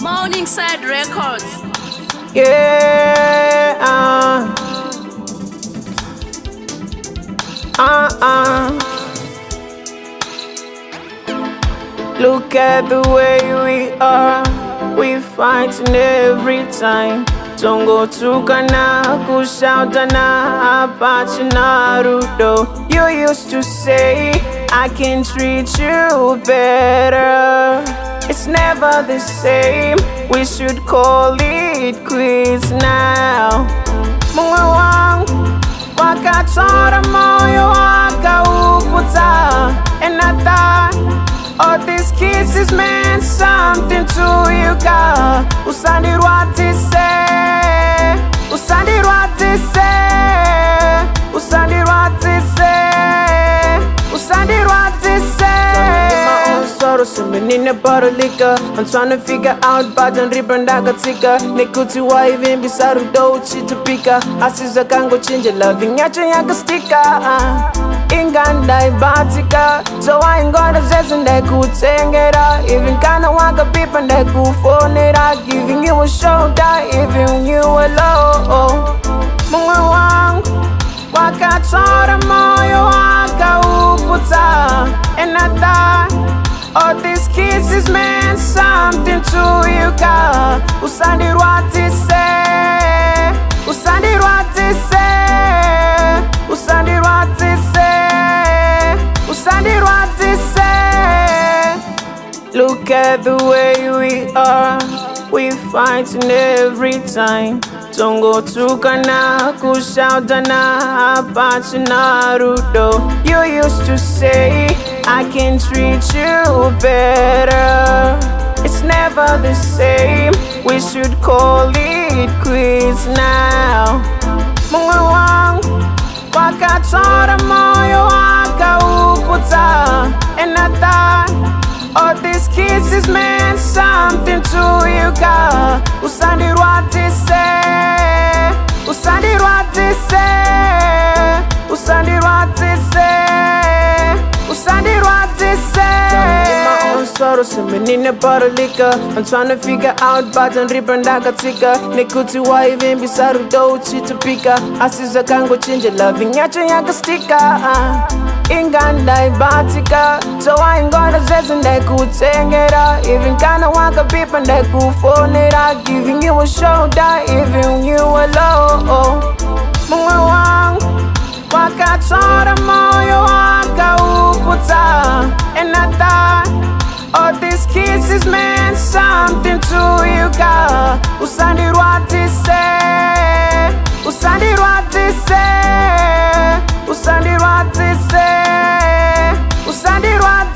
Morningside Records. Yeah. Look at the way we are. We fighting every time. Tongo tukana kushautana apachina rudo. You used to say I can treat you better. It's never the same. We should call it quits now. Mungu wangu wakatora moyo wakauputa. And I thought all these kisses meant something to you, God. Usandirwatise, usandirwatise, usandirwatise, usandirwatise. Sorrow, swimming in a bottle liquor. I'm trying to figure out button ribbon dagatika. Nikuti wa even bisaru dochi to pika. Asiza kango change loving yacho yaka stika. Inganda ibatika. So I ain't gonna say and they could sing it out. Even kinda waka people and they could phone it out. Giving you a shoulder, even you alone. Mungu wangu wakatora moyo wakauputa. And I thought all these kisses meant something to you, God. Usandirwatise, usandirwatise, usandirwatise, usandirwatise. Look at the way we are. We fighting every time. Tongo tukana kushautana apachina rudo. You used to say I can treat you better. It's never the same. We should call it quits now. Mungu wangu wakatora moyo wakauputa. And I thought all these kisses meant something to you, God. Usandirwatise, usandirwatise, usandirwatise, usandirwatise. Sorrow, swimming in a bottle liquor. I'm trying to figure out button ribbon dagatika. Nikuti wa even bisaru dochi to pika. Asiza kango change loving yacho yaka stika. Inganda ibatika. So I ain't gonna say and they could sing it out. Even kinda waka people and they could phone it out. Giving you a shoulder, even you alone. Mungu wangu wakatora moyo wakauputa. And I thought all these kisses meant something to you, God. Usandirwatise, usandirwatise, usandirwatise, usandirwatise.